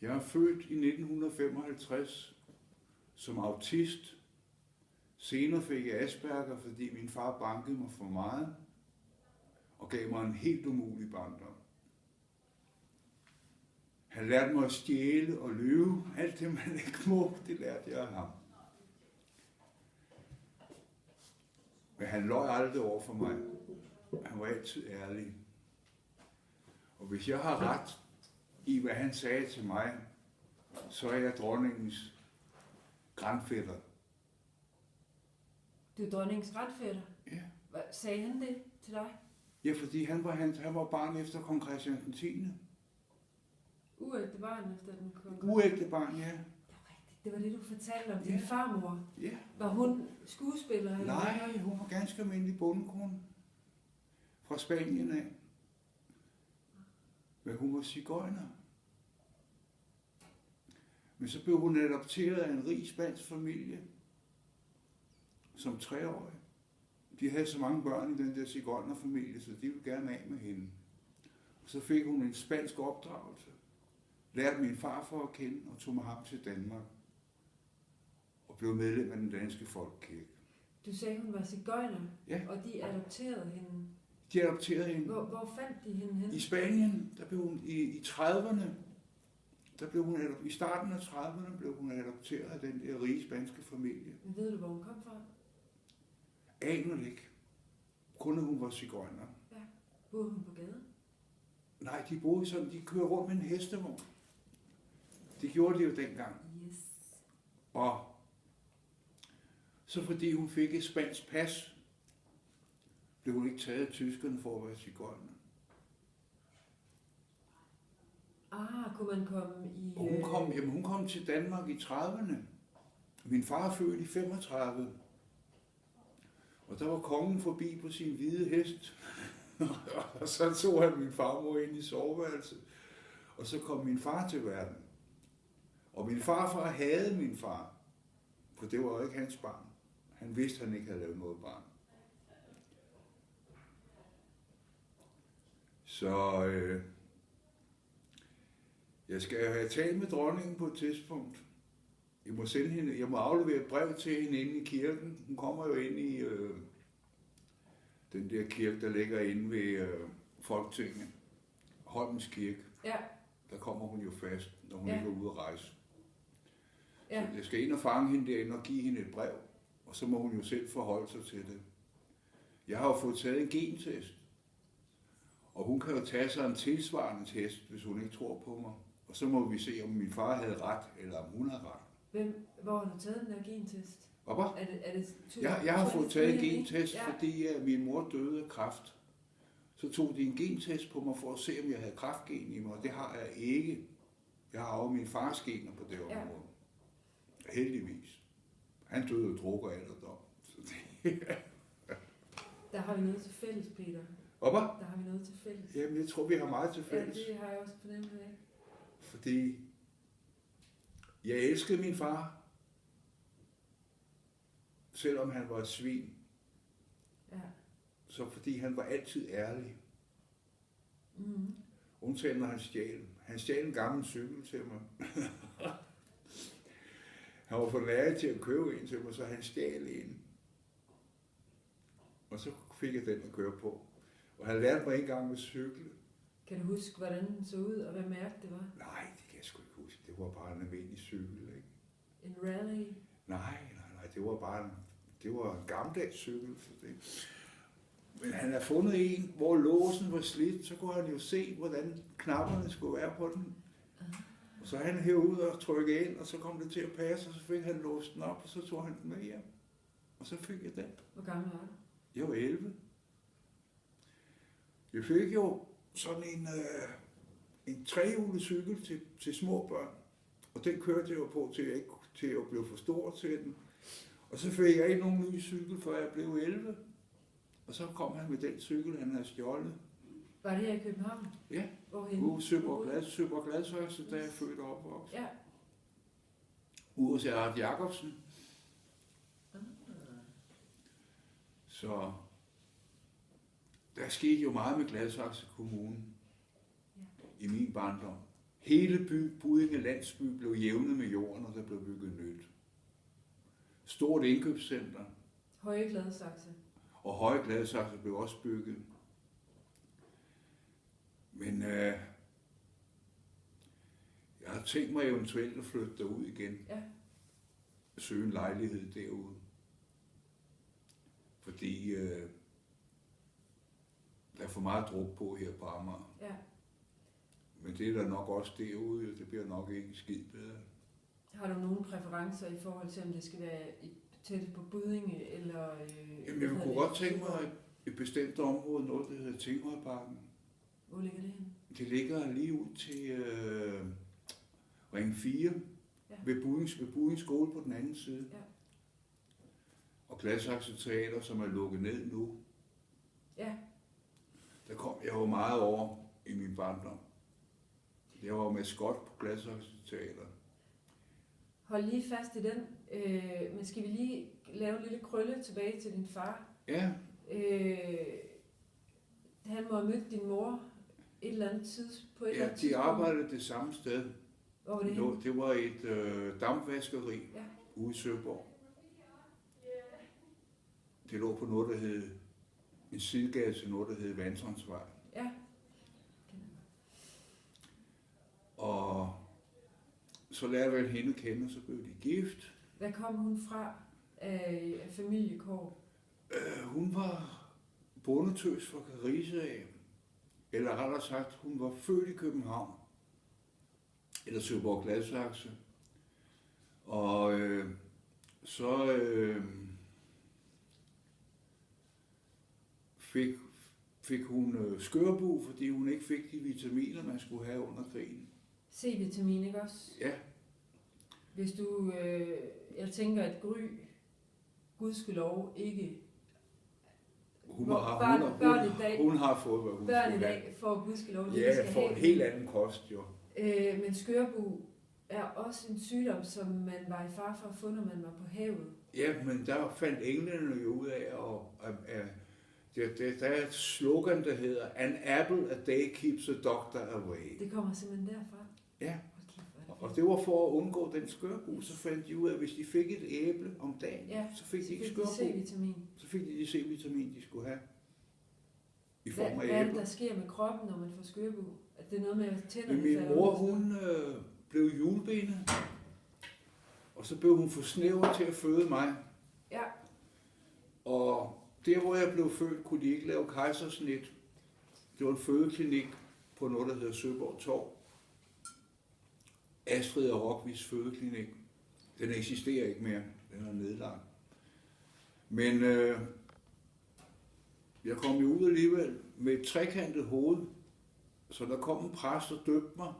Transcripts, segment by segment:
Jeg er født i 1955 som autist. Senere fik jeg Asperger, fordi min far bankede mig for meget og gav mig en helt umulig barndom. Han lærte mig at stjæle og lyve. Alt det, man ikke må, det lærte jeg af ham. Men han løj aldrig over for mig. Han var altid ærlig. Og hvis jeg har ret i, hvad han sagde til mig, så er jeg dronningens grandfætter. Du er dronningens grandfætter? Ja. Sagde han det til dig? Ja, fordi han var barn efter kong Christian den 10. Uægte barn efter den kong? Uægte barn, ja. Det var det, du fortalte om din farmor. Ja. Var hun skuespiller? Eller Nej, hun var ganske almindelig bondekone. Fra Spanien af. Men hun var sigøjner. Men så blev hun adopteret af en rig spansk familie. Som 3-årig. De havde så mange børn i den der sigøjnerfamilie, så de ville gerne af med hende. Og så fik hun en spansk opdragelse. Lærte min far for at kende og tog med ham til Danmark. Og blev medlem af den danske folkekirke. Du sagde, hun var sigøjner, ja. Og de adopterede hende. De adopterede hende. Hvor fandt de hende hen? I Spanien, der blev hun i 30'erne, i starten af 30'erne blev hun adopteret af den der rige spanske familie. Men ved du, hvor hun kom fra? Aner det ikke. Kun at hun var sigøjner. Ja. Boede hun på gaden? Nej, de boede sådan, de kørte rundt med en hestevogn. Det gjorde de jo dengang. Yes. Og så fordi hun fik et spansk pas, blev hun ikke taget af tyskerne for at være sigøjner. Kunne man komme i... Og hun kom til Danmark i 30'erne. Min far er født i 35. Og der var kongen forbi på sin hvide hest. Og så tog han min farmor ind i soveværelset. Og så kom min far til verden. Og min farfar havde min far. For det var jo ikke hans barn. Han vidste, han ikke havde lavet noget barn. Så jeg skal have talt med dronningen på et tidspunkt. Jeg må aflevere et brev til hende inde i kirken. Hun kommer jo ind i den der kirke, der ligger inde ved Folketinget. Holmens Kirke. Ja. Der kommer hun jo fast, når hun ikke er ude at rejse. Ja. Så jeg skal ind og fange hende derinde og give hende et brev. Og så må hun jo selv forholde sig til det. Jeg har jo fået taget en gentest. Og hun kan jo tage sig en tilsvarende test, hvis hun ikke tror på mig. Og så må vi se, om min far havde ret, eller om hun havde ret. Hvor har du taget den der gentest? Hvorfor? Er det jeg har fået taget en gentest, fordi min mor døde af kræft. Så tog de en gentest på mig for at se, om jeg havde kræftgen i mig, og det har jeg ikke. Jeg har jo min fars gener på det område. Heldigvis. Han døde og druk og alderdom. Der har vi noget til fælles, Peter. Hvorfor? Der har vi noget til fælles. Jamen, jeg tror, vi har meget til fælles. Ja, det har jeg også fornemt af. Fordi jeg elskede min far, selvom han var et svin. Ja. Så fordi han var altid ærlig. Mm-hmm. Undtagen når han stjal. Han stjal en gammel cykel til mig. Han var for lærer til at købe en til mig, så han stjal en. Og så fik jeg den at køre på. Og han lærte mig en gang med cykle. Kan du huske, hvordan den så ud, og hvad mærke det var? Nej, det kan jeg sgu ikke huske. Det var bare en almindelig cykel, ikke? En rally? Nej, det var en gammeldags cykel. Så det. Men han har fundet en, hvor låsen var slidt, så kunne han jo se, hvordan knapperne skulle være på den. Og så han herude og trykkede ind, og så kom det til at passe, og så fik han låst den op, og så tog han den med hjem. Og så fik jeg den. Hvor gammel var du? Jeg var 11. Jeg fik jo sådan en trehjulet cykel til små børn. Og den kørte jeg jo på til at blive for stor til den. Og så fik jeg ikke nogen ny cykel, før jeg blev 11. Og så kom han med den cykel, han havde stjålet. Var det her i København? Ja. Hvorhenne? Ude Søborg Gladsaxe, der er jeg født og opvokset. Ja. Ude hos Art Jacobsen. Så der skete jo meget med Gladsaxe Kommune i min barndom. Hele Buddinge landsby blev jævnet med jorden, og der blev bygget nyt. Stort indkøbscenter. Høje Gladsaxe. Og Høje Gladsaxe blev også bygget. Men jeg har tænkt mig eventuelt at flytte derud igen. Ja. Søge en lejlighed derude. Fordi der er for meget druk på her på Amager. Ja. Men det er der nok også derude, og det bliver nok ikke skid bedre. Har du nogle præferencer i forhold til, om det skal være tæt på Buddinge, eller... Jamen, jeg kunne godt tænke mig et bestemt område, noget der hedder Tinghøjparken. Hvor ligger det henne? Det ligger lige ud til Ring 4, ja. ved Buddinge skole på den anden side. Ja. Og Gladsaxe Teater, som er lukket ned nu. Ja. Der kom jeg jo meget over i min barndom. Jeg var maskot på Gladsaxe Teater. Hold lige fast i den. Men skal vi lige lave en lille krølle tilbage til din far? Ja. Han må have mødt din mor et eller andet tidspunkt. På et eller andet de arbejdede det samme sted. Hvor var det henne? Det var et dampvaskeri ude i Søborg. Det lå på noget, der hed en sidegade til noget, der hed Vandtårnsvej. Ja. Og så lærte jeg hende kende, og så blev de gift. Hvad kom hun fra af familiekår? Hun var bondetøs fra Carise af. Eller rettere sagt, hun var født i København. Eller Søborg Gladsaxe. Og så fik hun skørbu, fordi hun ikke fik de vitaminer, man skulle have under krigen. C-vitamin, ikke også? Ja. Hvis du, jeg tænker, at Gry, gudskelov, ikke... Hun har fået, hvad hun børn i dag får gudskelov, det ja, skal får have. en helt anden kost, jo. Men skørbu er også en sygdom, som man var i fare for at få, når man var på havet. Ja, men der fandt englænderne jo ud af, der er et slogan, der hedder An apple a day keeps a doctor away. Det kommer simpelthen derfra? Ja, og det var for at undgå den skørbu, så fandt de ud af, at hvis de fik et æble om dagen, så fik de ikke skørbu. C-vitamin. Så fik de C-vitamin, de skulle have. I form af æble. Hvad er det, der sker med kroppen, når man får skørbu? At det er noget med, at tænderne falder ud? Min mor, hun blev hjulbenet, og så blev hun for snæver til at føde mig. Ja. Og der, hvor jeg blev født, kunne de ikke lave kejsersnit. Det var en fødeklinik på noget, der hedder Søborg Torv. Astrid og Rockvis fødeklinik. Den eksisterer ikke mere. Den er nedlagt. Men jeg kom jo ud alligevel med et trekantet hoved. Så der kom en præst og døbte mig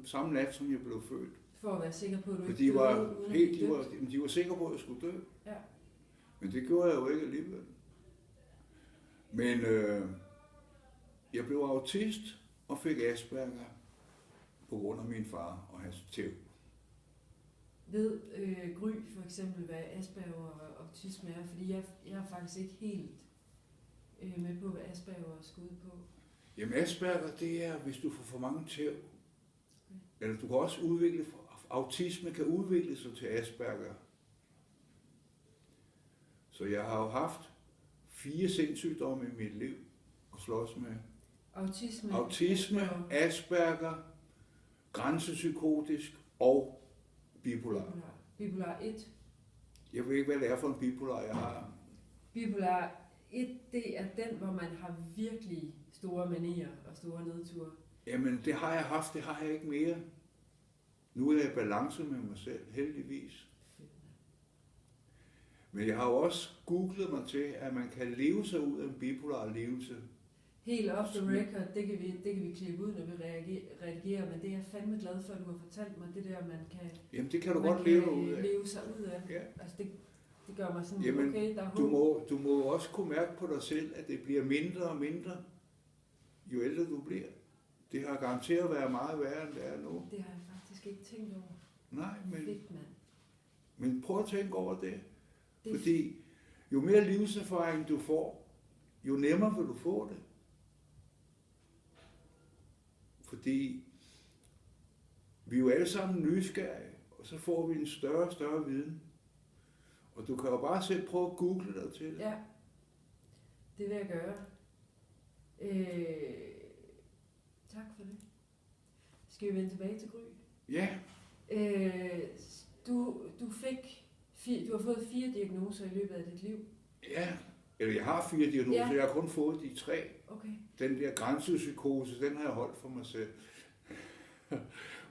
samme nat, som jeg blev født. For at være sikker på, at du ikke døde, de var sikre på, at jeg skulle dø. Ja. Men det gjorde jeg jo ikke alligevel. Men jeg blev autist og fik Asperger på grund af min far og hans tæv. Ved Gry for eksempel, hvad Asperger og autisme er? Fordi jeg er faktisk ikke helt med på, hvad Asperger er skudt på. Jamen Asperger, det er, hvis du får for mange tæv. Eller du kan også udvikle, autisme kan udvikle sig til Asperger. Så jeg har jo haft 4 sindssygdomme i mit liv at slås med. Autisme, Asperger, grænsepsykotisk og bipolar. Bipolar 1. Jeg ved ikke, hvad det er for en bipolar, jeg har. Bipolar 1, det er den, hvor man har virkelig store manier og store nedture. Jamen, det har jeg haft, det har jeg ikke mere. Nu er jeg i balance med mig selv, heldigvis. Men jeg har jo også googlet mig til, at man kan leve sig ud af en bipolar levelse. Helt off the record, det kan vi klippe ud, når vi redigerer, men det er jeg fandme glad for, at du har fortalt mig, det der, man kan... Jamen, det kan du godt leve ud af. Leve sig ud af. Ja. Altså, det gør mig sådan, jamen, okay, der er håb. Du må også kunne mærke på dig selv, at det bliver mindre og mindre, jo ældre du bliver. Det har garanteret været meget værre, end det er nu. Det har jeg faktisk ikke tænkt over. Nej, men... Fedt, mand. Men prøv at tænke over det. Fordi jo mere livserfaring du får, jo nemmere vil du få det. Fordi Vi er jo alle sammen nysgerrige, og så får vi en større og større viden. Og du kan jo bare selv prøve at google dig til det. Ja, det vil jeg gøre. Tak for det. Skal vi vende tilbage til Gry? Ja. Du har fået 4 diagnoser i løbet af dit liv. Ja, eller jeg har 4 diagnoser, Ja. jeg har kun fået de 3. Okay. Den der grænsepsykose, den har jeg holdt for mig selv.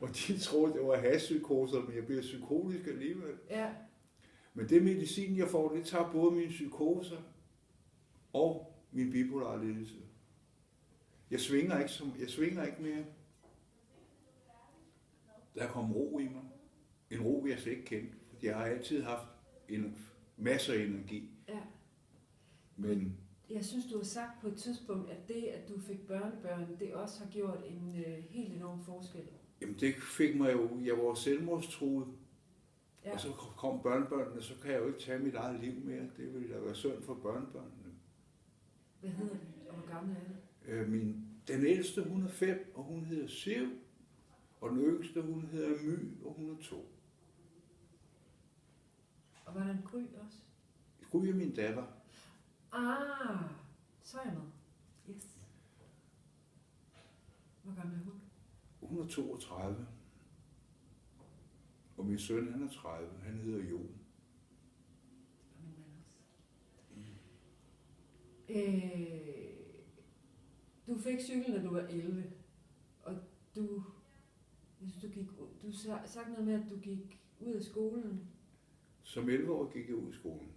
Og de troede, det var hashpsykoser, men jeg bliver psykotisk alligevel. Ja. Men det medicin, jeg får, det tager både mine psykoser og min bipolare lidelse. Jeg svinger ikke mere. Der kom ro i mig. En ro, jeg slet ikke kendte. Jeg har altid haft en masse energi. Ja. Men Jeg synes, du har sagt på et tidspunkt, at det, at du fik børnebørn, det også har gjort en helt enorm forskel. jamen, det fik mig jo, jeg var selvmordstruet. Ja. Og så kom børnebørnene, så kan jeg jo ikke tage mit eget liv mere. Det ville da være synd for børnebørnene. Hvad hedder det? Og hvor gammel er det? Den ældste, hun er 5, og hun hedder Siv. Og den yngste, hun hedder My, og hun er 2. Og var der en Gry også? Gry er min datter. Så er jeg med. Yes. Hvor gammel er hun? Hun er 32. Og min søn, han er 30. Han hedder Jon. Og min mand også. Du fik cykel, da du var 11. Og du sagde noget med, at du gik ud af skolen. Som 11-årig gik jeg ud i skolen.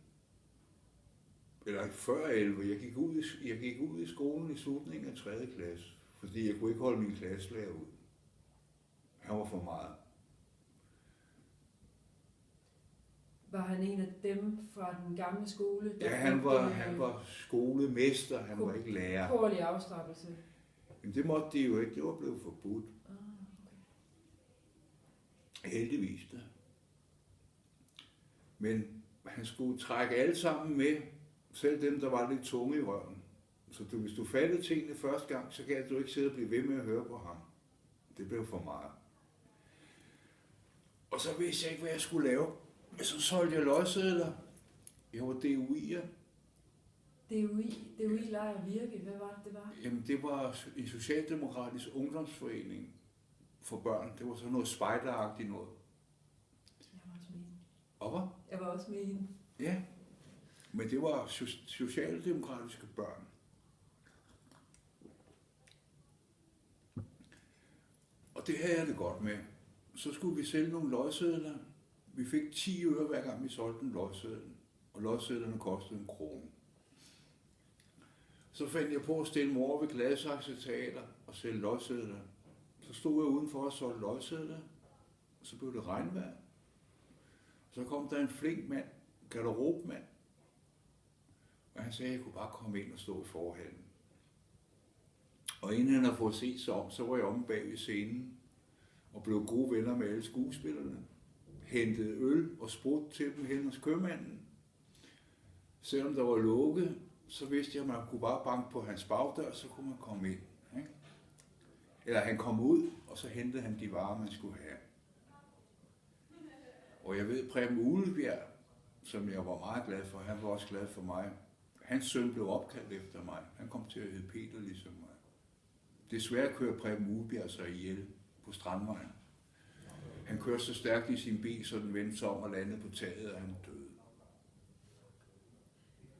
Eller før 11. Jeg gik ud i skolen i slutningen af 3. klasse. Fordi jeg kunne ikke holde min klasselærer ud. Han var for meget. Var han en af dem fra den gamle skole? Ja, han var skolemester, han var ikke lærer. Korlig afstraffelse. Men det måtte de jo ikke, det var blevet forbudt. Okay. Heldigvis da. Men han skulle trække alle sammen med, selv dem, der var lidt tunge i røven. Så hvis du fattede tingene første gang, så kan du ikke sidde og blive ved med at høre på ham. Det blev for meget. Og så vidste jeg ikke, hvad jeg skulle lave. Men så solgte jeg løgsedler. Jeg var DUI'er. DUI Lejr Virke, hvad var det var? Jamen, det var en socialdemokratisk ungdomsforening for børn. Det var sådan noget spejderagtigt noget. Jeg var også med i den. Og hvad? Jeg var også med i den. Ja, men det var socialdemokratiske børn. Og det havde jeg det godt med. Så skulle vi sælge nogle løgsedler. Vi fik 10 øre hver gang vi solgte en løgseddel. Og løgsedlerne kostede 1 krone. Så fandt jeg på at stille mig over ved Gladsaxe Teater og sælge løgsedler. Så stod jeg udenfor og solgte løgsedler. Og så blev det regnvejr. Så kom der en flink mand, garderobmand. Og han sagde, at jeg kunne bare komme ind og stå i forhallen. Og inden han havde fået set sig om, så var jeg omme bag ved scenen og blev gode venner med alle skuespillerne. Hentede øl og sprut til dem hen hos købmanden. Selvom der var lukket, så vidste jeg, at man kunne bare banke på hans bagdør, så kunne man komme ind. Ikke? Eller han kom ud, og så hentede han de varer, man skulle have. Og jeg ved, Preben Uglebjerg, som jeg var meget glad for, han var også glad for mig. Hans søn blev opkaldt efter mig. Han kom til at hedde Peter ligesom mig. Desværre kører Preben Uglebjerg sig ihjel på Strandvejen. Han kørte så stærkt i sin bil, så den vendte sig om og landede på taget, og han døde.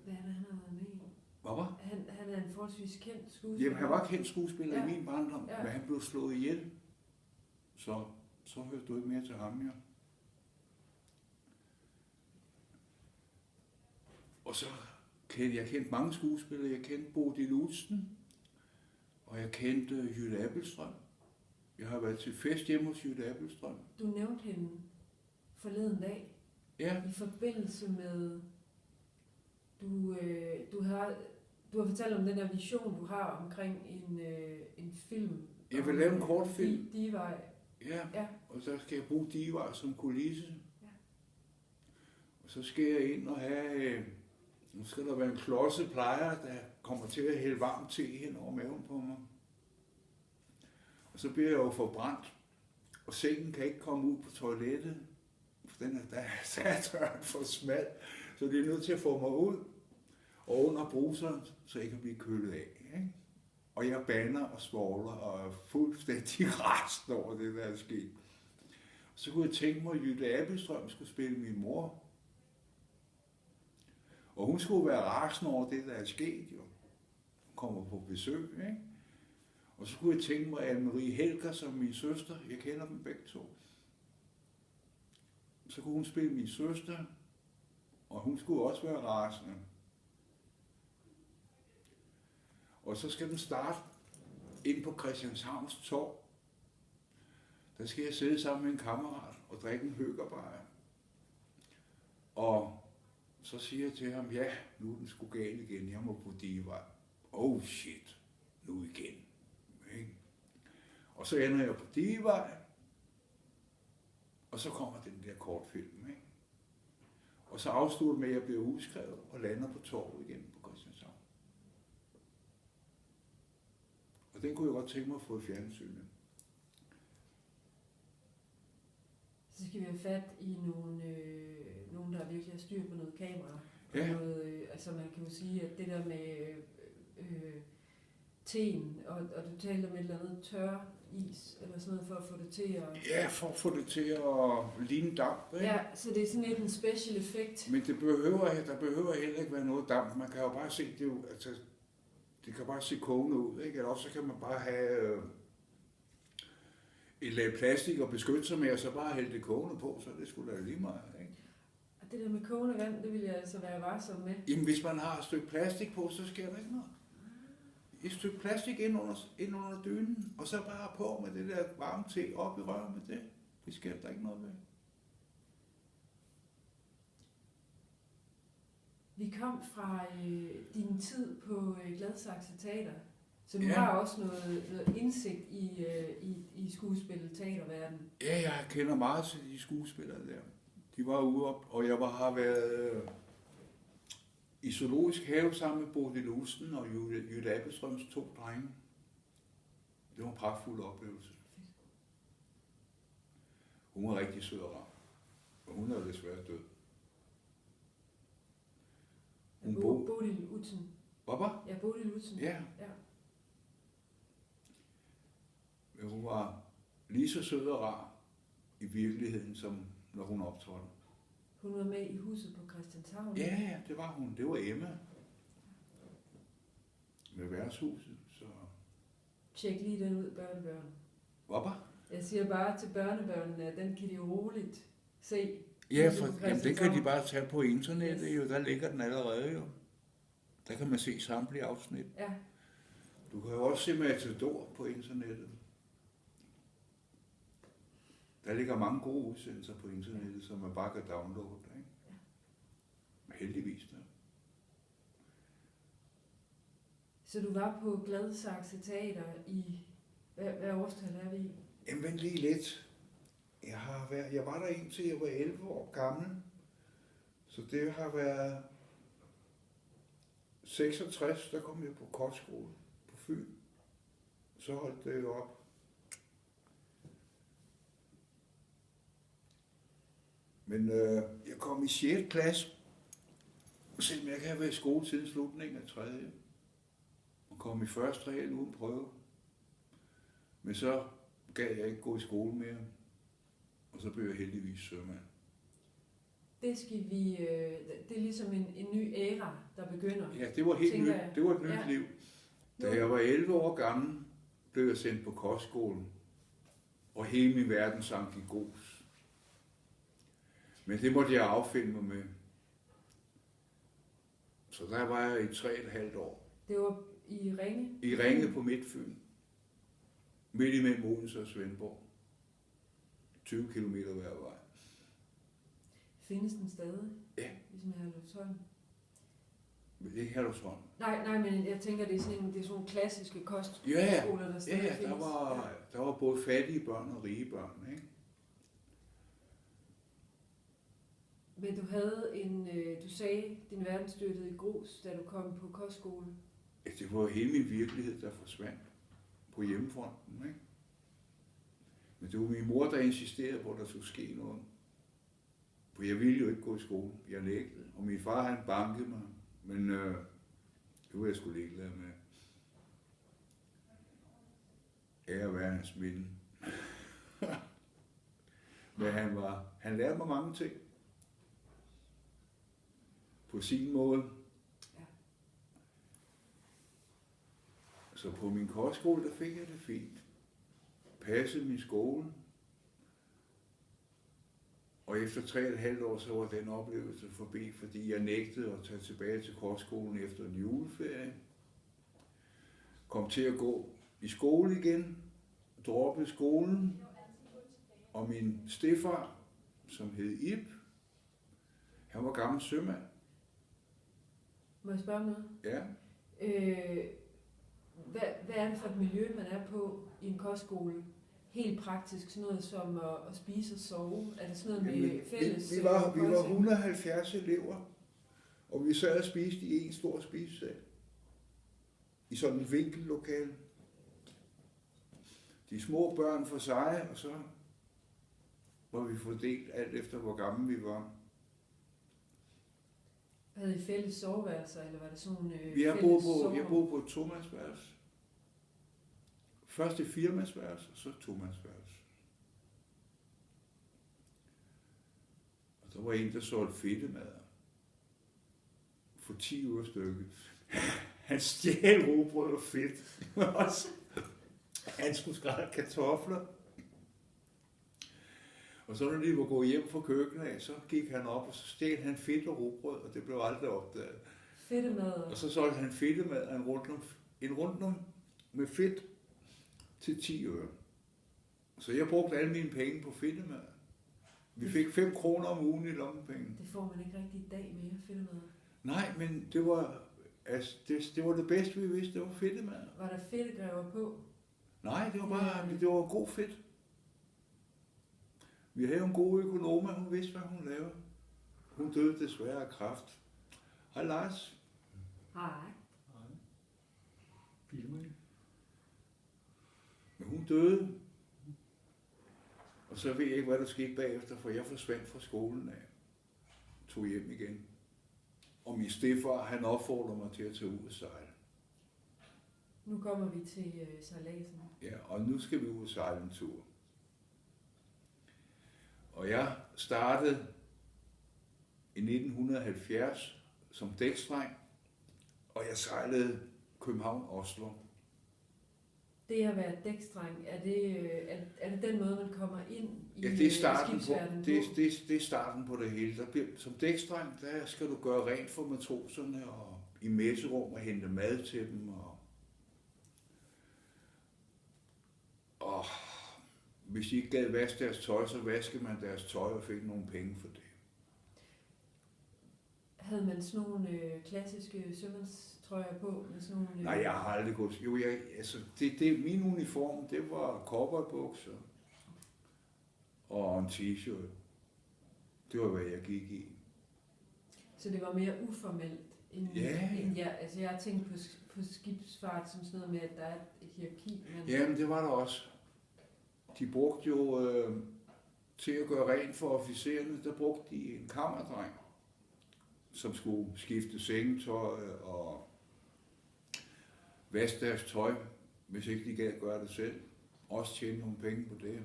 Hvad er det, han har været med i? Hvad var? Han er en forholdsvis kendt skuespiller. Jamen, han var kendt skuespiller Ja. i min barndom, Ja. men han blev slået ihjel. Så hørte du ikke mere til ham, ja. Og så kendte jeg mange skuespillere. Jeg kendte Bodil Udsen, og jeg kendte Jytte Appelstrøm. Jeg har været til fest hjemme hos Jytte Appelstrøm. Du nævnte hende forleden dag, Ja, i forbindelse med, du har fortalt om den der vision, du har omkring en film. jeg vil lave en kortfilm. Divej. Ja, og så skal jeg bruge Divej som kulisse. Ja. Og så skal jeg ind og have... Nu skal der være en klodseplejer, der kommer til at hælde varmt te hen over maven på mig. Og så bliver jeg jo forbrændt. Og sengen kan ikke komme ud på toilettet, for den er døren for smal, så de er nødt til at få mig ud og under bruseren, så jeg kan blive kølet af. Ikke? Og jeg bander og svogler og er fuldstændig rasende over det, der er sket. Så kunne jeg tænke mig, at Jytte Abildstrøm skulle spille min mor. Og hun skulle være rasende over det, der er sket, jo. Hun kommer på besøg, ikke? Og så kunne jeg tænke mig, at Anne-Marie Helger som min søster, jeg kender dem begge to. Så kunne hun spille min søster, og hun skulle også være rasende. Og så skal den starte ind på Christianshavns Torv. Der skal jeg sidde sammen med en kammerat og drikke en høgerbajer. Og så siger jeg til ham, ja, nu er den sgu gal igen, jeg må på Divej. Oh shit, nu igen. Ikke? Og så ender jeg på Divej, og så kommer den der kortfilm. Ikke? Og så afslutter med, at jeg bliver udskrevet og lander på torvet igen på Christianshavn. Og den kunne jeg godt tænke mig at få i fjernsynet. Så skal vi have fat i nogen der virkelig har styr på noget kamera. Ja. Noget, altså man kan jo sige, at det der med teen, og du talte om et eller andet tør is, eller sådan noget, for at få det til at... Ja, for at få det til at ligne damp. Ikke? Ja, så det er sådan lidt en special effekt. Men der behøver heller ikke være noget damp. Man kan jo bare se, det kan bare se kogende ud, ikke? Eller også så kan man bare have et lag plastik og beskytte sig med, og så bare hælde det kogende på, så det skulle da lige meget, ikke? Og det der med kogende vand, det vil jeg altså være varsom med. Jamen, hvis man har et stykke plastik på, så sker der ikke noget. Et stykke plastik ind under dynen, og så bare på med det der varme te op i røret med det. Det sker der ikke noget ved. Vi kom fra din tid på Gladsaxe Teater, så du Ja. har også noget indsigt i skuespil- teaterverdenen. Ja, jeg kender meget til de skuespillere der. De var ude op, og jeg har været i Zoologisk Have sammen med Bodil Olsen og Jytte Abildstrøms 2 drenge. Det var en pragtfuld oplevelse. Hun var rigtig sød og rar, og hun er desværre død. Bodil Utzen. Hvorfor? Ja, Bodil Utzen. Ja. Ja. Men hun var lige så sød og rar i virkeligheden, som når hun optrådte. Hun var med i Huset på Christianshavn. Ja, det var hun. Det var Emma. Med værtshuset, så... Tjek lige den ud, børnebørn. Hvorfor? Jeg siger bare til børnebørnene, at den kan de roligt se. Ja, Huset på jamen, den kan de Christianshavn. bare tage på internettet, Yes. jo. Der ligger den allerede, jo. Der kan man se samtlige afsnit. Ja, Du kan jo også se Matador på internettet. Der ligger mange gode udsendelser på internettet, som man bare kan downloade, ikke? Heldigvis da. så du var på Gladsaxe Teater i... Hvad årstal er vi i? Jamen, vent lige lidt. Jeg var der indtil jeg var 11 år gammel. Så det har været 66, der kom jeg på kostskole på Fyn. Så holdt det jo op. Men jeg kom i 6. klasse, selvom jeg kan have været i skole siden slutningen af 3. Og kom i første regel uden prøve. Men så gad jeg ikke gå i skole mere, og så blev jeg heldigvis sømand. Det skal vi... det er ligesom en ny æra, der begynder. Ja, det var helt Tænker nyt. jeg. Det var et nyt Ja. liv. Da jeg var 11 år gammel, blev jeg sendt på kostskolen, og hele min verden sank i grus. Men det måtte jeg affinde mig med. Så der var jeg i 3,5 år. Det var i Ringe. I Ringe på Midtfyn. Midt imellem Odense og Svendborg. 20 kilometer hver vej. Findes den stadig? Ja. Ligesom i Herlufsholm? Men det er Herlufsholm. Nej, men jeg tænker, det er sådan nogle klassiske kostskoler, Ja, der stadig ja, findes. der var både fattige børn og rige børn, ikke? Men du havde du sagde, din verden styrtede i grus, da du kom på kostskole. Ja, det var hele min virkelighed, der forsvandt på hjemmefronten, ikke? Men det var min mor, der insisterede på, at der skulle ske noget. For jeg ville jo ikke gå i skole. Jeg nægtede. Og min far, han bankede mig. Men det var jeg sgu ligeglad med. Ære være hans minde. Men han lærte mig mange ting. På sin måde. Ja. Så på min kostskole, der fik jeg det fint. Passede min skole. Og efter 3,5 år, så var den oplevelse forbi, fordi jeg nægtede at tage tilbage til kostskolen efter en juleferie. Kom til at gå i skole igen, droppede skolen, og min stedfar, som hed Ib, han var gammel sømand. Må jeg spørge om noget? Ja. Hvad er det for et miljø, man er på i en kostskole? Helt praktisk, sådan noget som at spise og sove? Er det sådan noget med fælles? Vi var 170 elever, og vi sad og spiste i en stor spisesal. I sådan en vinkellokale. De små børn for sig, og så var vi fordelt alt efter, hvor gamle vi var. Havde I fælles soveværelser, eller var det sådan nogle Jeg boede på et tomandsværelse. Først et firmandsværelse, og så et tomandsværelse. Og der var en, der solgte fedtemader. For 10 øre stykket. Han stjal rugbrød og fedt. Han skulle skrælle kartofler. Og så når de var gået hjem fra køkkenet af, så gik han op, og så stjal han fedt og rugbrød, og det blev aldrig opdaget. Fedtemader. Og så solgte han fedtemader, en rundum med fedt til 10 øre. Så jeg brugte alle mine penge på fedtemader. Vi fik 5 kroner om ugen i lommepenge. Det får man ikke rigtig i dag mere, fedtemader. Nej, men det var det bedste, vi vidste, det var fedtemader. Var der fedtegræver på? Nej, det var god fedt. Vi havde en god økonoma, hun vidste, hvad hun lavede. Hun døde desværre af kræft. Hej Lars. Nej. Men hun døde. Og så ved jeg ikke, hvad der skete bagefter, for jeg forsvandt fra skolen af. Tog hjem igen. Og min stedfar, han opfordrede mig til at tage ud og sejle. Nu kommer vi til sejladsen. Ja, og nu skal vi ud og sejle en tur. Og jeg startede i 1970 som dækstreng, og jeg sejlede København-Oslo. Det at være dækstreng, er det den måde, man kommer ind i det er starten på, skibsverdenen? det er starten på det hele. Som dækstreng, der skal du gøre rent for matroserne og i messerum og hente mad til dem. Og hvis de ikke gad vaske deres tøj, så vaskede man deres tøj og fik nogle penge for det. Havde man sådan nogle klassiske sømandstrøjer på? Med sådan nogle, Nej, jeg har aldrig gået. Jo, min uniform, det var cowboybukser og en t-shirt. Det var, hvad jeg gik i. Så det var mere uformelt end jeg. Altså jeg har tænkt på skibsfart som sådan noget med, at der er et hierarki. Jamen, det var der også. De brugte jo til at gøre rent for officererne, der brugte de en kammerdreng, som skulle skifte sengetøj og vaske deres tøj, hvis ikke de gad gøre det selv. Også tjene nogle penge på det.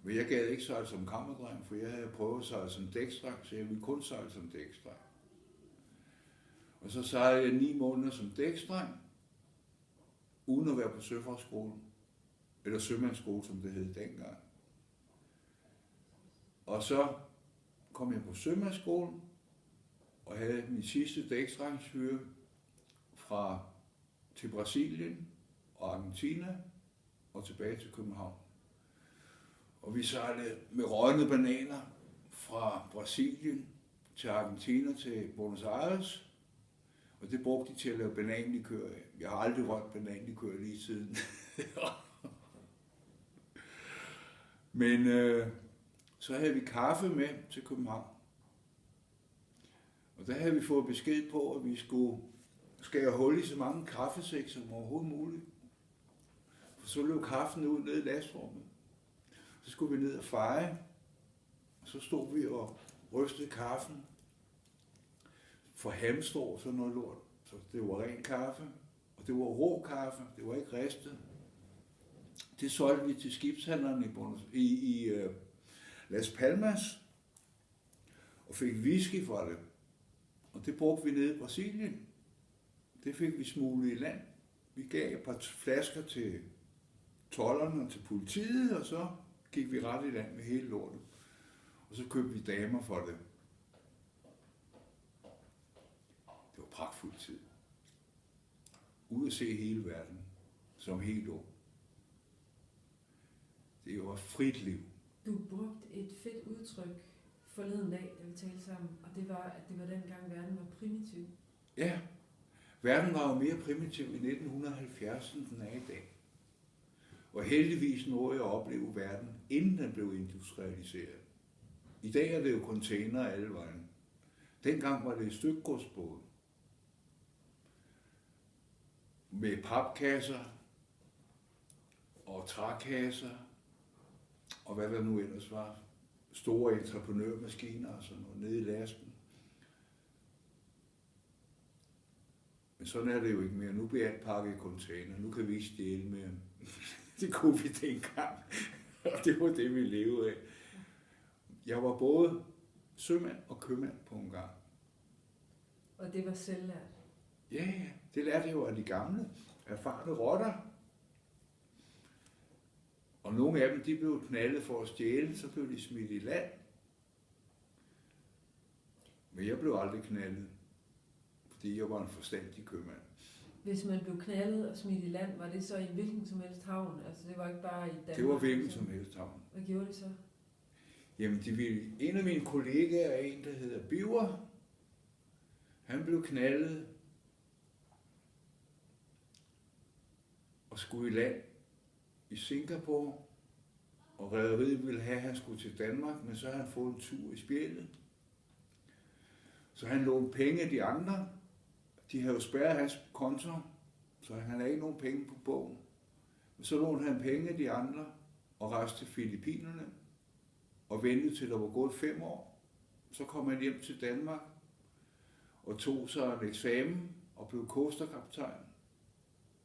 Men jeg gad ikke sejle som kammerdreng, for jeg havde prøvet at sejle som dækstreng, så jeg ville kun sejle som dækstreng. Og så sejlede jeg 9 måneder som dækstreng, uden at være på søfartsskolen. Eller sømandsskole, som det hed dengang. Og så kom jeg på sømandsskolen, og havde min sidste dækstrengshyre til Brasilien og Argentina og tilbage til København. Og vi sejlede med rådne bananer fra Brasilien til Argentina til Buenos Aires, og det brugte de til at lave bananlikør af. Jeg har aldrig rørt bananlikør lige siden. Men så havde vi kaffe med til København. Og der havde vi fået besked på, at vi skulle skære hul i så mange kaffesæk som overhovedet muligt. For så løb kaffen ud ned i lastrummet. Så skulle vi ned og feje, og så stod vi og rystede kaffen for hamstrå og sådan noget lort. Så det var ren kaffe, og det var rå kaffe, det var ikke ristet. Det solgte vi til skibshandlerne i Las Palmas, og fik whisky for det. Og det brugte vi nede i Brasilien. Det fik vi smuglet i land. Vi gav et par flasker til tolderne og til politiet, og så gik vi ret i land med hele lortet. Og så købte vi damer for det. Det var pragtfuld tid. Ud at se hele verden, som helt ung. Det var frit liv. Du brugte et fedt udtryk forleden dag, da vi talte sammen, og det var, at det var dengang verden var primitiv. Ja, verden var jo mere primitiv i 1970, end den er i dag. Og heldigvis nåede jeg at opleve verden, inden den blev industrialiseret. I dag er det jo container alle vejen. Dengang var det et stykgodsbåd. Med papkasser og trækasser og hvad der nu ellers var. Store entreprenørmaskiner og sådan noget nede i lasten. Men sådan er det jo ikke mere. Nu bliver alt pakket i container. Nu kan vi ikke stjæle mere. Det kunne vi dengang. Og det var det, vi levede af. Jeg var både sømand og købmand på en gang. Og det var selvlært? Ja, det lærte jeg jo af de gamle, erfarne rotter. Og nogle af dem, de blev knaldet for at stjæle, så blev de smidt i land. Men jeg blev aldrig knaldet, fordi jeg var en forstandig købmand. Hvis man blev knaldet og smidt i land, var det så i hvilken som helst havn? Altså det var ikke bare i Danmark? Det var hvilken som helst havn. Hvad gjorde det så? Jamen, en af mine kollegaer er en, der hedder Biver. Han blev knaldet og skulle i land i Singapore, og rederiet ville have, at han skulle til Danmark, men så havde han fået en tur i spjældet. Så han lånte penge af de andre. De havde jo spærret hans konto, så han havde ikke nogen penge på bogen. Men så lånte han penge af de andre og rejste til Filippinerne og ventede til der var gået 5 år. Så kom han hjem til Danmark og tog sig en eksamen og blev coasterkaptajn.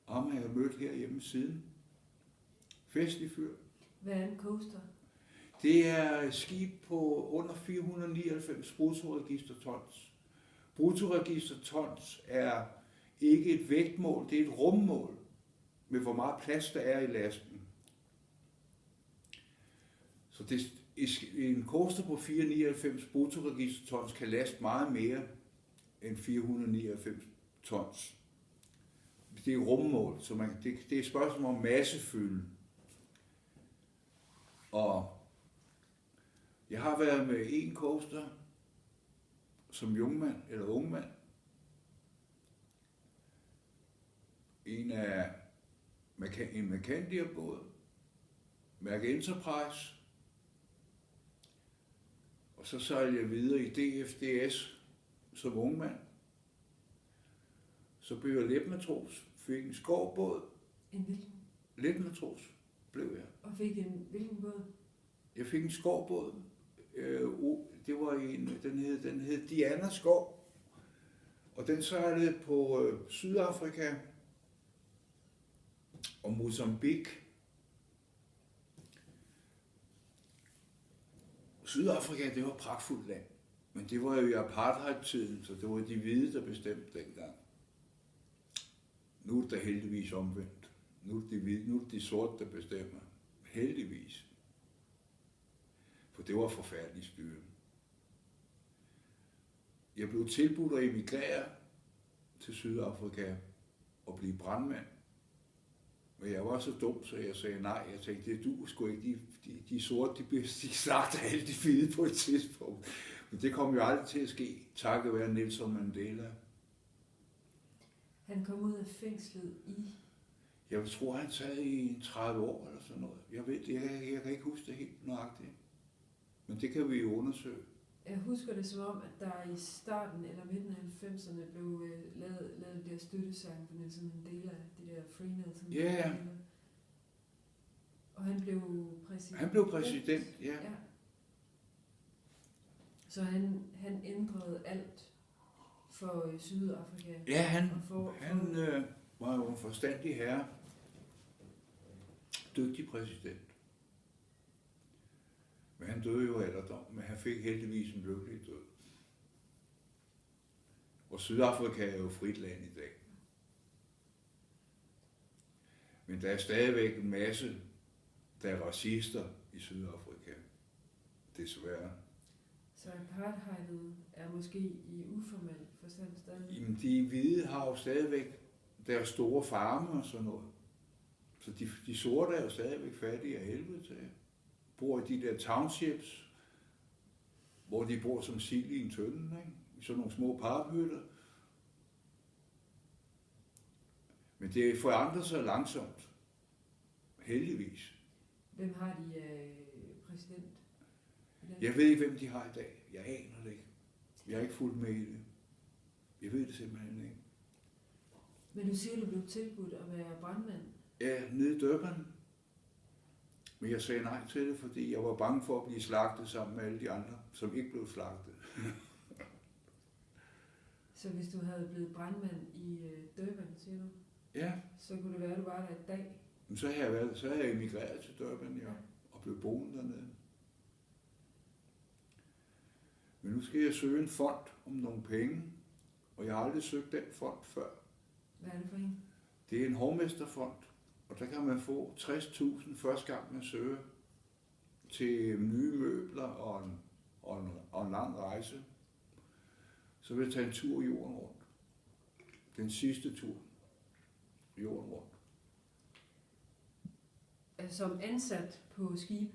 Ham har jeg mødt herhjemme siden. Festlig fyr. Hvad er en coaster? Det er et skib på under 499 bruttoregistertons. Bruttoregistertons er ikke et vægtmål, det er et rummål med hvor meget plads der er i lasten. Så en coaster på 499 bruttoregistertons kan laste meget mere end 499 tons. Det er rummål, så det er et spørgsmål om massefylde. Og jeg har været med en coaster som jungmand eller ungmand. En Mercandia-båd, Mærke Enterprise, og så sejlede jeg videre i DFDS som ungmand. Så blev jeg letmatros, fik en skovbåd. En hvilken? Letmatros blev jeg. Og fik en hvilken båd? Jeg fik en skovbåd. Det var den hed Diana Skov. Og den sejlede på Sydafrika og Mozambique. Sydafrika, det var et pragtfuldt land. Men det var jo i apartheid-tiden, så det var de hvide, der bestemte dengang. Nu er det heldigvis omvendt. Nu er det de sorte, der bestemmer. Heldigvis. For det var forfærdeligt styre. Jeg blev tilbudt at emigrere til Sydafrika og blive brandmand. Men jeg var så dum, så jeg sagde nej. Jeg tænkte, det duer sgu ikke. De sorte, de slagter alle de hvide på et tidspunkt. Men det kom jo aldrig til at ske, takket være Nelson Mandela. Han kom ud af fængslet i... Jeg tror, han sad i 30 år eller sådan noget. Jeg kan ikke huske det helt nøjagtigt. Men det kan vi jo undersøge. Jeg husker det som om, at der i starten eller midten af 90'erne blev lavet de der støttesange for Nelson Mandela, de der Free Nelson Mandela. Og han blev præsident? Han blev præsident, ja. Ja. Så han ændrede alt for Sydafrika? Ja, han For var jo en forstandig herre. Dygtig præsident. Men han døde jo af alderdom, men han fik heldigvis en lykkelig død. Og Sydafrika er jo frit land i dag. Men der er stadigvæk en masse, der er racister i Sydafrika. Desværre. Så apartheidet er måske i uformel forstand stadig? Jamen, de hvide har jo stadigvæk deres store farme og sådan noget. Så de sorte er jo stadigvæk fattige af helvede til. Bor i de der townships, hvor de bor som sild i en tønde, ikke? I sådan nogle små paphytter. Men det forandrer sig langsomt. Heldigvis. Hvem har de præsident? Jeg ved ikke, hvem de har i dag. Jeg aner det ikke. Jeg har ikke fulgt med i det. Jeg ved det simpelthen ikke. Men du siger, du blev tilbudt at være brandmand? Ja, nede i Durban. Men jeg sagde nej til det, fordi jeg var bange for at blive slagtet sammen med alle de andre, som ikke blev slagtet. Så hvis du havde blevet brandmand i Durban, siger du? Ja. Så kunne det være, at du var der i dag? Men så havde jeg emigreret til Durban, ja, og blev boende dernede. Men nu skal jeg søge en fond om nogle penge, og jeg har aldrig søgt den fond før. Hvad er det for en? Det er en hovmester-fond, og der kan man få 60.000 første gang man søger til nye møbler og en lang rejse. Så vil jeg tage en tur jorden rundt. Den sidste tur jorden rundt. Altså som ansat på skib?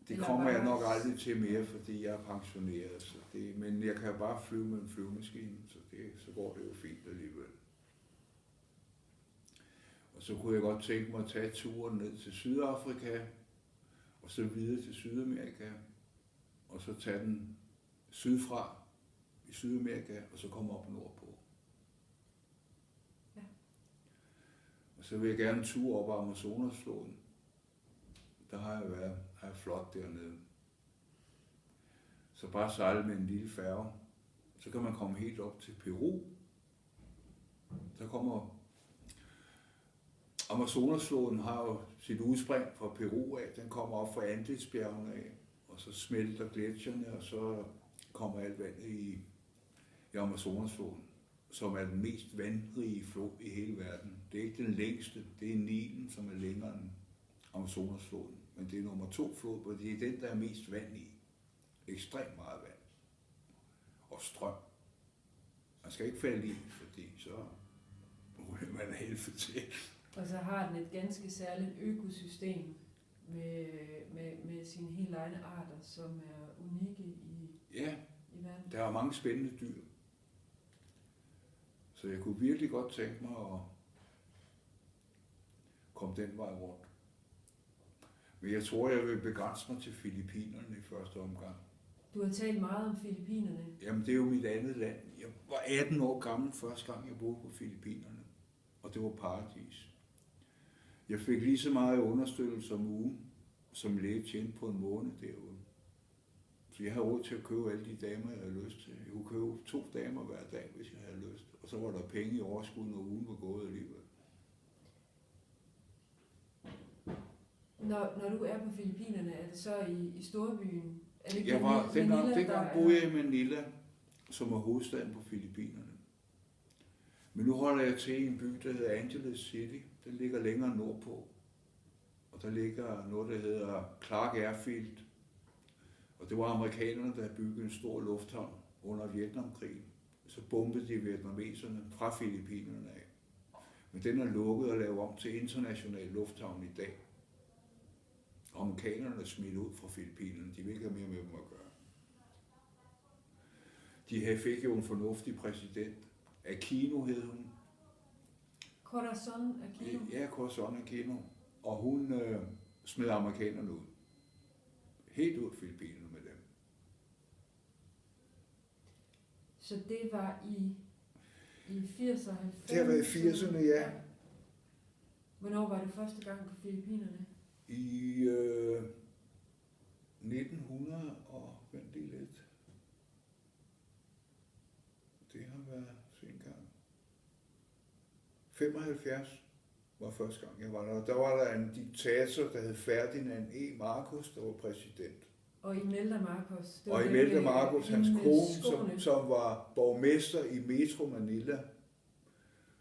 Det kommer jeg nok aldrig til mere, fordi jeg er pensioneret. Så men jeg kan bare flyve med en flyvemaskine, så går det jo fint alligevel. Og så kunne jeg godt tænke mig at tage turen ned til Sydafrika, og så videre til Sydamerika, og så tage den sydfra i Sydamerika, og så komme op nordpå. Ja. Og så vil jeg gerne en tur op ad Amazonasfloden. Der har jeg været flot dernede. Så bare sejle med en lille færge, så kan man komme helt op til Peru. Der kommer Amazonasfloden har jo sit udspring fra Peru af, den kommer op fra Andesbjergene af, og så smelter gletsjerne, og så kommer alt vandet i Amazonasfloden, som er den mest vandrige flod i hele verden. Det er ikke den længste, det er Nilen, som er længere end Amazonasfloden, men det er nummer 2 flod, og det er den, der er mest vand i. Ekstremt meget vand. Og strøm. Man skal ikke falde i, fordi så ryger man helvede til. Og så har den et ganske særligt økosystem med sine helt egne arter, som er unikke i verden. Der er mange spændende dyr. Så jeg kunne virkelig godt tænke mig at komme den vej rundt. Men jeg tror, jeg vil begrænse mig til Filippinerne i første omgang. Du har talt meget om Filippinerne. Jamen, det er jo mit andet land. Jeg var 18 år gammel første gang, jeg boede på Filippinerne. Og det var paradis. Jeg fik lige så meget understøttelse om ugen, som læge tjente på en måned derude. Så jeg havde råd til at købe alle de damer, jeg havde lyst til. Jeg kunne købe 2 damer hver dag, hvis jeg havde lyst. Og så var der penge i overskud, når ugen var gået alligevel. Når du er på Filippinerne, er det så i storbyen? Er det dengang boede jeg i Manila, som er hovedstaden på Filippinerne. Men nu holder jeg til i en by, der hedder Angeles City. Den ligger længere nordpå. Og der ligger noget, der hedder Clark Airfield. Og det var amerikanerne, der byggede en stor lufthavn under Vietnamkrigen. Så bombede de vietnameserne fra Filippinerne af. Men den er lukket og lavet om til international lufthavn i dag. Amerikanerne er smidt ud fra Filippinerne. De vil ikke have mere med dem at gøre. De fik jo en fornuftig præsident. Aquino hed hun. Corazon Aquino? Ja, Corazon Aquino. Og hun smed amerikanerne ud. Helt ud af Filippinerne med dem. Så det var i 80'erne og 90'erne? Det har været i 80'erne, ja. Hvornår var du første gang på Filippinerne? i 1900 og vent lige lidt. Det har været engang. 75 var første gang, jeg var der. Der var der en diktator, der hed Ferdinand E. Marcos, der var præsident. Og Imelda Marcos. Og Imelda Marcos, hans kone, som var borgmester i Metro Manila.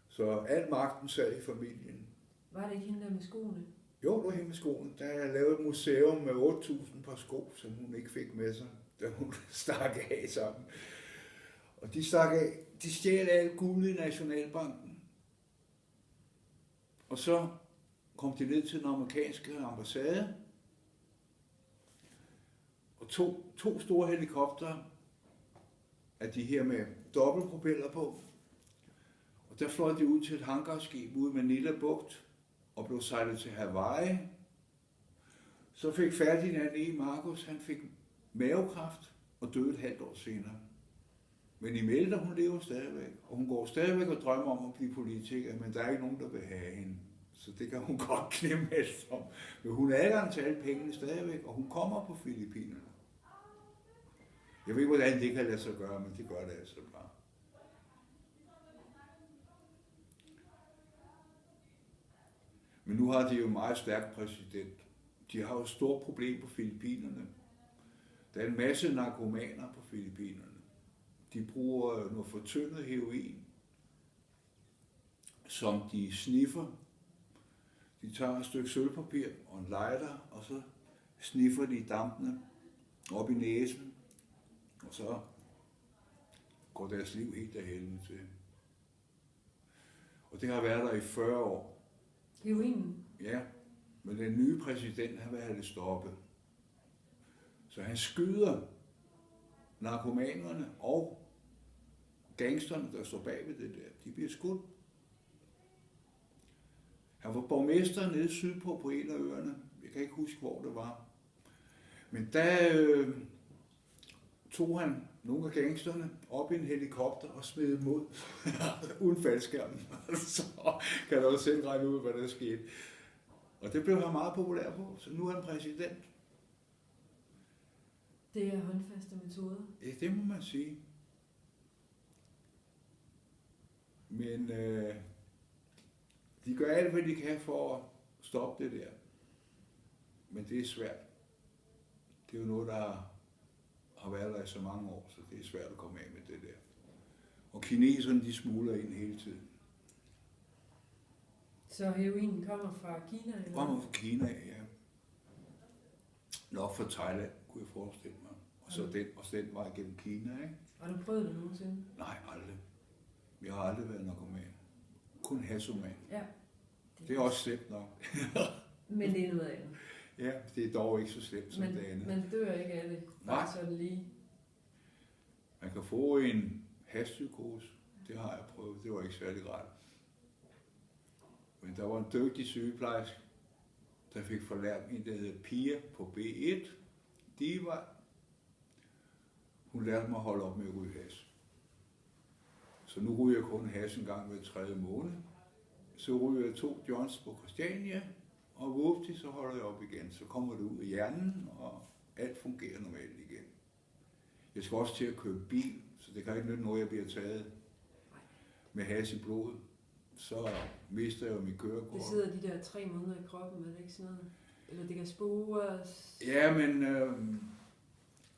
Så al magten sad i familien. Var det ikke hende der med skoene? Jo, det var hende med skoene. Der er lavet et museum med 8.000 par sko, som hun ikke fik med sig, da hun stak af sammen. Og de stak af, de stjal alt guldet i Nationalbanken. Og så kom de ned til den amerikanske ambassade, og to store helikoptere af de her med dobbeltpropeller på. Og der fløj de ud til et hangarskib ude i Manila Bugt og blev sejlet til Hawaii. Så fik Ferdinand E. Marcos, han fik mavekræft og døde et halvt år senere. Men Imelda, hun lever stadigvæk, og hun går stadigvæk og drømmer om at blive politiker, men der er ikke nogen, der vil have hende. Så det kan hun godt glemme alt om. Men hun har adgang til alle pengene stadigvæk, og hun kommer på Filippinerne. Jeg ved ikke, hvordan det kan lade sig gøre, men det gør det altså bare. Men nu har de jo en meget stærk præsident. De har jo et stort problem på Filippinerne. Der er en masse narkomaner på Filippinerne. De bruger noget fortyndet heroin, som de sniffer. De tager et stykke sølvpapir og en lighter, og så sniffer de dampene op i næsen, og så går deres liv helt af helvede til. Og det har været der i 40 år. Heroinen? Ja, men den nye præsident, han vil have det stoppet. Så han skyder narkomanerne og gangsterne, der står bag ved det der, de bliver skudt. Han var borgmester nede sydpå på en af øerne. Jeg kan ikke huske, hvor det var. Men der tog han nogle af gangsterne op i en helikopter og smed dem ud uden faldskærmen. Så kan du også selv regne ud, hvad der skete. Og det blev han meget populær på, så nu er han præsident. Det er håndfaste metoder. Ja, det må man sige. Men de gør alt, hvad de kan for at stoppe det der. Men det er svært. Det er jo noget, der har været der i så mange år, så det er svært at komme af med det der. Og kineserne, de smugler ind hele tiden. Så heroinen kommer fra Kina? Eller? Kommer fra Kina, ja. Nok fra Thailand, kunne jeg forestille mig. Og så den vej gennem Kina, ikke? Har du prøvet det nogensinde? Nej, aldrig. Jeg har aldrig været narkoman. Kun hasoman. Ja. Det er også slemt nok. Men det er noget andet. Ja, det er dog ikke så slemt som det andet. Man dør ikke af det. Bare sådan lige. Man kan få en hashpsykose. Det har jeg prøvet. Det var ikke særlig rart. Men der var en dygtig sygeplejerske, der fik forlært en, der hedder Pia på B1. Hun lærte mig at holde op med at ryge hash. Så nu ryger jeg kun hash en gang hver 3. måned. Så ryger jeg 2 joints på Christiania, og vupti, så holder jeg op igen. Så kommer det ud af hjernen, og alt fungerer normalt igen. Jeg skal også til at købe bil, så det kan ikke nytte noget, jeg bliver taget med hash i blodet. Så mister jeg jo mit kørekort. Det sidder de der 3 måneder i kroppen, er det ikke sådan noget? Eller det kan spores? Ja, men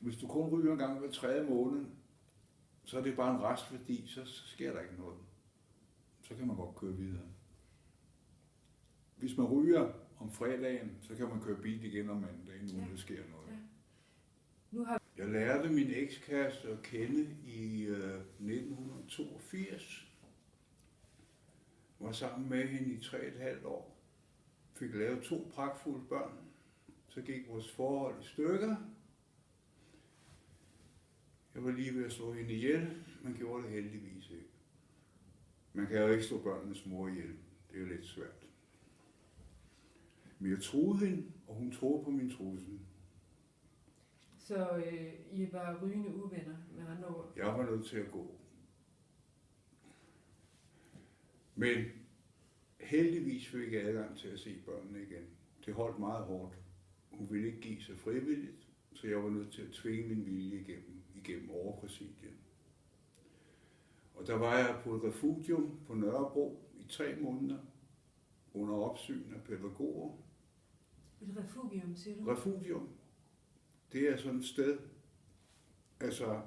hvis du kun ryger en gang hver 3. måned, så er det bare en restværdi, så sker der ikke noget. Så kan man godt køre videre. Hvis man ryger om fredagen, så kan man køre bil igen om mandagen, uden der sker noget. Ja. Nu har... Jeg lærte min ekskæreste at kende i 1982. Var sammen med hende i 3,5 år. Fik lavet 2 pragtfulde børn. Så gik vores forhold i stykker. Jeg var lige ved at slå hende ihjel, men gjorde det heldigvis ikke. Man kan jo ikke slå børnenes mor ihjel. Det er jo lidt svært. Men jeg troede hende, og hun troede på min trussel. Så I var rygende uvenner med andre ord? Jeg var nødt til at gå. Men heldigvis fik jeg adgang til at se børnene igen. Det holdt meget hårdt. Hun ville ikke give sig frivilligt, så jeg var nødt til at tvinge min vilje igennem overpræsidien. Og der var jeg på et refugium på Nørrebro i 3 måneder, under opsyn af pædagoger. Et refugium, siger du? Refugium, det er sådan et sted, altså,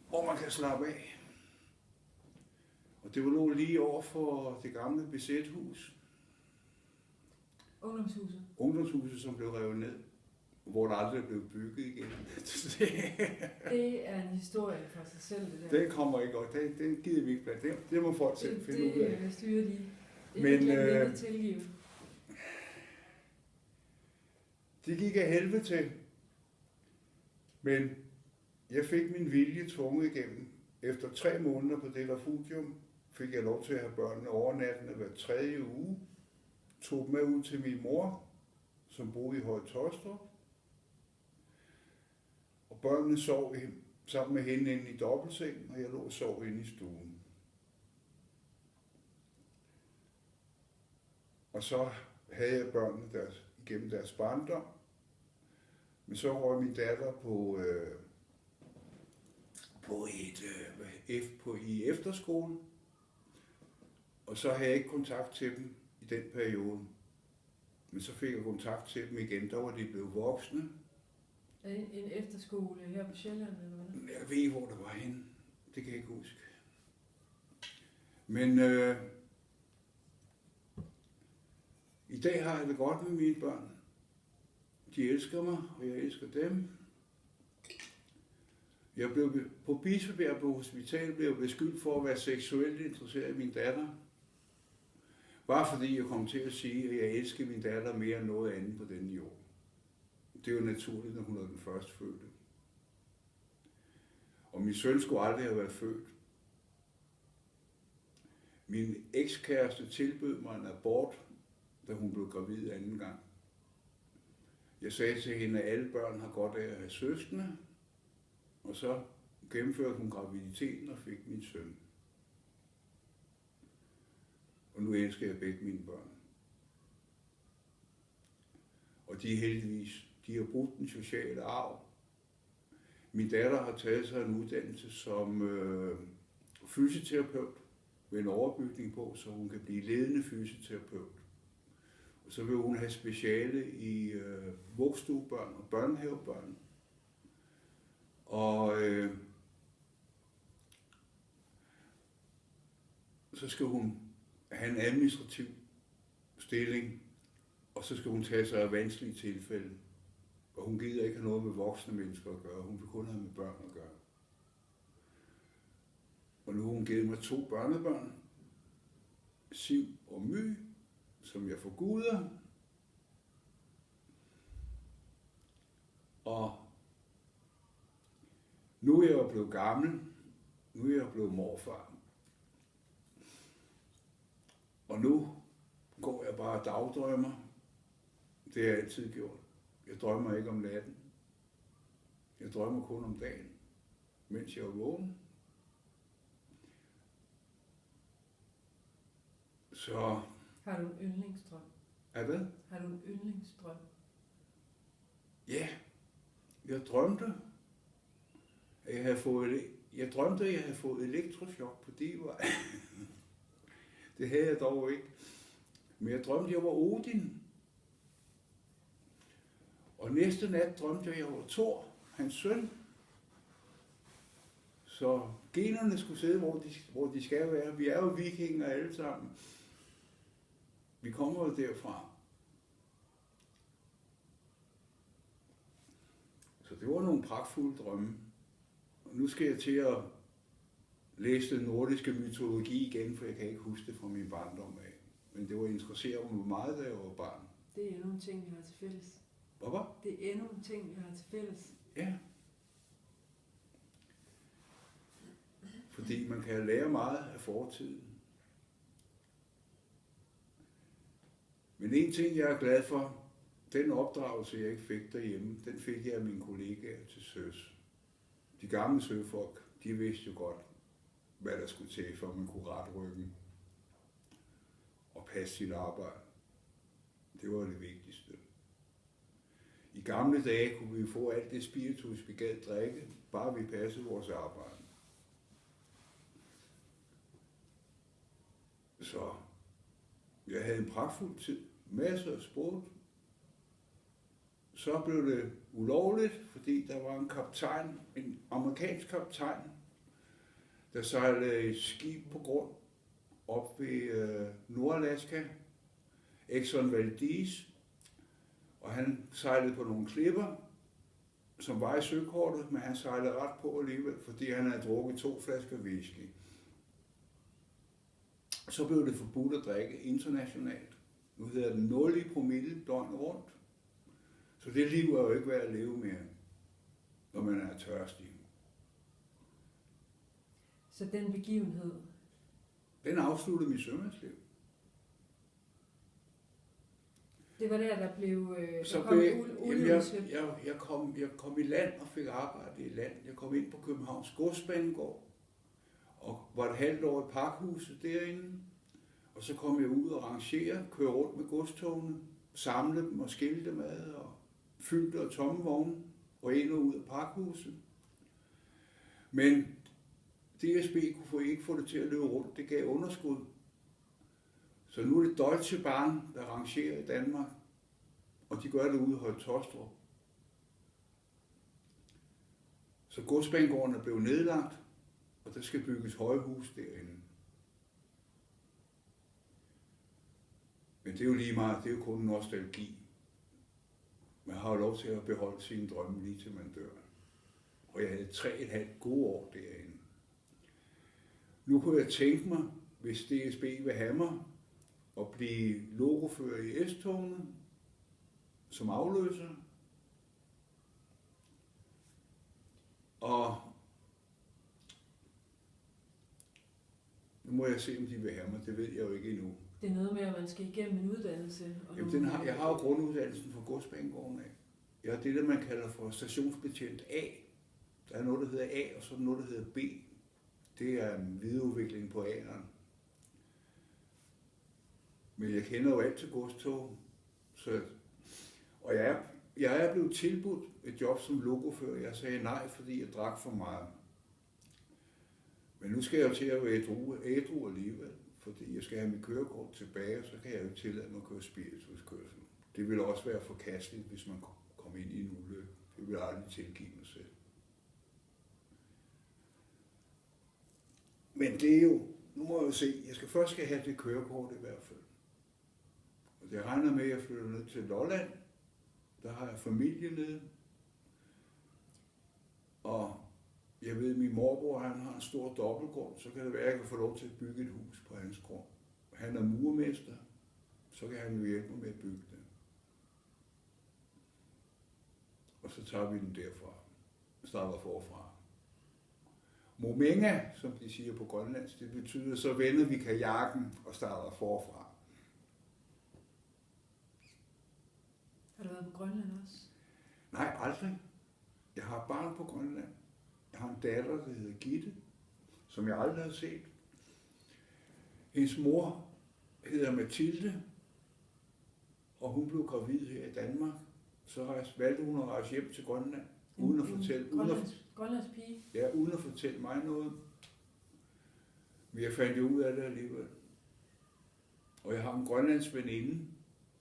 hvor man kan slappe af. Og det var nu lige over for det gamle BZ-hus. Ungdomshuset? Ungdomshuset, som blev revet ned, hvor der aldrig blev bygget igen. Det er en historie for sig selv, det der. Den kommer ikke godt. Den gider vi ikke blandt. Det må folk selv finde ud af. Det styrer de. Det Men, er ikke tilgive. Det gik af helvede til. Men jeg fik min vilje tvunget igennem. Efter 3 måneder på det refugium fik jeg lov til at have børnene overnattende hver 3. uge. Tog dem med ud til min mor, som boede i Høje Taastrup. Og børnene sov sammen med hende inde i dobbeltsengen, og jeg lå og sov inde i stuen. Og så havde jeg børnene gennem deres barndom. Men så røg min datter i efterskole, og så havde jeg ikke kontakt til dem i den periode. Men så fik jeg kontakt til dem igen, der var de blevet voksne. En efterskole her på Sjælland, eller hvad? Jeg ved ikke, hvor det var henne. Det kan jeg ikke huske. Men i dag har jeg det godt med mine børn. De elsker mig, og jeg elsker dem. På Bispebjerg på hospital blev jeg beskyldt for at være seksuelt interesseret i min datter. Bare fordi jeg kom til at sige, at jeg elsker min datter mere end noget andet på denne jord. Det er jo naturligt, når hun er den førstfødte. Og min søn skulle aldrig have været født. Min ekskæreste tilbød mig en abort, da hun blev gravid anden gang. Jeg sagde til hende, at alle børn har godt af at have søskende, og så gennemførte hun graviditeten og fik min søn. Og nu elsker jeg begge mine børn. Og de er heldigvis, de har brugt den sociale arv. Min datter har taget sig en uddannelse som fysioterapeut med en overbygning på, så hun kan blive ledende fysioterapeut. Og så vil hun have speciale i vuggestuebørn og børnehavebørn. Og så skal hun have en administrativ stilling, og så skal hun tage sig af vanskelige tilfælde. Og hun gider ikke have noget med voksne mennesker at gøre, hun vil kun have med børn at gøre. Og nu har hun givet mig 2 børnebørn, Siv og My, som jeg forguder. Og nu er jeg jo blevet gammel, nu er jeg blevet morfar. Og nu går jeg bare og dagdrømmer. Det har jeg altid gjort. Jeg drømmer ikke om natten. Jeg drømmer kun om dagen, mens jeg er vågen. Så... Har du en yndlingsdrøm? Hvad? Har du en yndlingsdrøm? Ja, jeg drømte, at jeg havde fået elektrochok på Divej. Det havde jeg dog ikke. Men jeg drømte, at jeg var Odin. Og næste nat drømte jeg, at jeg var Thor, hans søn. Så generne skulle sidde, hvor de skal være. Vi er jo vikinger alle sammen. Vi kommer jo derfra. Så det var nogle pragtfulde drømme. Og nu skal jeg til at læse den nordiske mytologi igen, for jeg kan ikke huske det fra min barndom af. Men det var interesseret mig meget, da jeg var barn. Det er endnu en ting, vi har til fælles. Hvad? Det er endnu en ting, vi har til fælles. Ja. Fordi man kan lære meget af fortiden. Men en ting, jeg er glad for, den opdragelse, jeg ikke fik derhjemme, den fik jeg af mine kollegaer til søs. De gamle søfolk, de vidste jo godt, hvad der skulle til, for man kunne rette ryggen og passe sit arbejde. Det var det vigtigste. I gamle dage kunne vi få alt det spiritus, vi gad drikke, bare vi passede vores arbejde. Så jeg havde en pragtfuld tid, masser af sport. Så blev det ulovligt, fordi der var en kaptajn, en amerikansk kaptajn, der sejlede et skib på grund op ved Nordalaska, Exxon Valdez, og han sejlede på nogle klipper, som var i søkortet, men han sejlede ret på alligevel, fordi han havde drukket 2 flasker whisky. Så blev det forbudt at drikke internationalt. Nu hedder det 0 i promille døgnet rundt. Så det liv er jo ikke værd at leve mere, når man er tørstig. Så den begivenhed? Den afsluttede mit sømandsliv. Det var der blev jeg kom i land og fik arbejde i land. Jeg kom ind på Københavns Godsbanegård, og var et halvt år i pakhuset derinde. Og så kom jeg ud og rangerer, køre rundt med godstogene, samle dem og skille dem ad, og fyldte og tomme vogne, og ind og ud af pakhuset. Men DSB kunne ikke få det til at løbe rundt, det gav underskud. Så nu er det Deutsche Bahn, der rangerer i Danmark, og de gør det ude i Høje-Taastrup. Så Godsbanegården er blevet nedlagt, og der skal bygges højhus derinde. Men det er jo lige meget, det er jo kun nostalgi. Man har jo lov til at beholde sine drømme lige til man dør. Og jeg havde 3,5 gode år derinde. Nu kunne jeg tænke mig, hvis DSB vil have mig, at blive lokofører i S-togene som afløser. Og nu må jeg se, om de vil have mig. Det ved jeg jo ikke endnu. Det er noget med, at man skal igennem en uddannelse. Og jamen, jeg har jo grunduddannelsen fra Godsbanegården af. Jeg har det, man kalder for stationsbetjent A. Der er noget, der hedder A, og så noget, der hedder B. Det er en videreudvikling på A'eren. Men jeg kender jo alt til godstog. Og jeg er blevet tilbudt et job som lokofører. Jeg sagde nej, fordi jeg drak for meget. Men nu skal jeg jo til at være ædru alligevel, fordi jeg skal have mit kørekort tilbage, og så kan jeg jo tillade mig at køre spirituskørsel. Det ville også være forkasteligt, hvis man kom ind i en ulykke. Det ville jeg aldrig tilgive mig selv. Men det er jo, nu må jeg jo se, jeg skal først have det kørekort i hvert fald. Og jeg regner med, at jeg flytter ned til Lolland. Der har jeg familie nede. Og jeg ved, at min morbror han har en stor dobbeltgrund, så kan det være, at jeg kan få lov til at bygge et hus på hans grund. Han er murmester, så kan han jo hjælpe mig med at bygge det. Og så tager vi den derfra. Starter forfra. Momenga, som de siger på grønlandsk, det betyder, så vender vi kajakken og starter forfra. Har du været på Grønland også? Nej, aldrig. Jeg har et barn på Grønland. Jeg har en datter, der hedder Gitte, som jeg aldrig har set. Hendes mor hedder Mathilde, og hun blev gravid her i Danmark. Så valgte hun at rejse hjem til Grønland, uden at fortælle... Grønlands pige? Ja, uden at fortælle mig noget. Men jeg fandt jo ud af det alligevel. Og jeg har en grønlands veninde,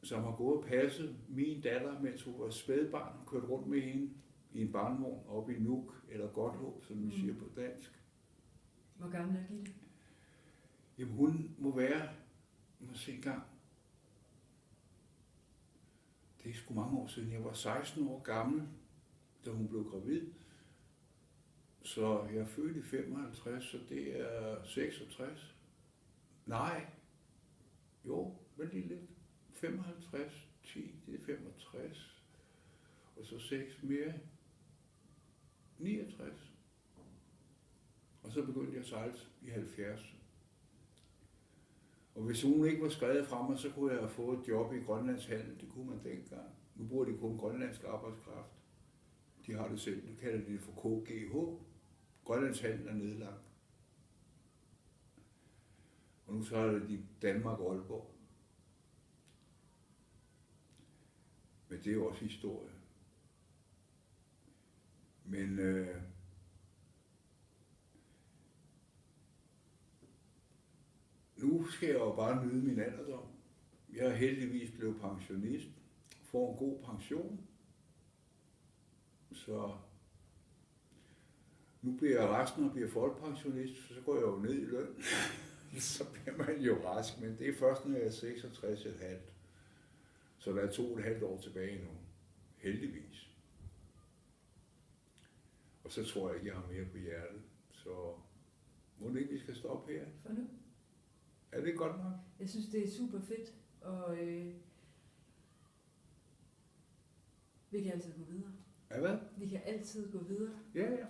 som har gået og passet min datter, mens hun var spædbarn, og kørt rundt med hende i en barnevogn oppe i Nuuk, eller Godthåb, som vi siger på dansk. Hvor gammel er Gitte? Jamen hun må være, må se en gang. Det er sgu mange år siden. Jeg var 16 år gammel, da hun blev gravid. Så jeg er født i 55, så det er 66. Nej. Jo, men lige lidt. 55, 10, det er 65. Og så 6 mere. 69. Og så begyndte jeg at sejle i 70. Og hvis hun ikke var skrevet fra mig, så kunne jeg have fået et job i Grønlands handel. Det kunne man dengang. Nu bruger de kun grønlandsk arbejdskraft. De har det selv. Det kalder de for KGH. Grønlands handel er nedlagt. Og nu sejler de Danmark og Aalborg. Men det er jo også historie. Men nu skal jeg jo bare nyde min alderdom. Jeg er heldigvis blevet pensionist, får en god pension, så nu bliver jeg resten og bliver folkepensionist, så går jeg jo ned i løn. Så bliver man jo rask, men det er først, når jeg er 66,5. Så der er 2,5 år tilbage nu. Heldigvis. Og så tror jeg ikke, jeg har mere på hjertet. Så må det ikke, vi skal stoppe her? For nu. Er det godt nok? Jeg synes, det er super fedt, og vi kan altid gå videre. Ja, hvad? Vi kan altid gå videre. Ja, ja.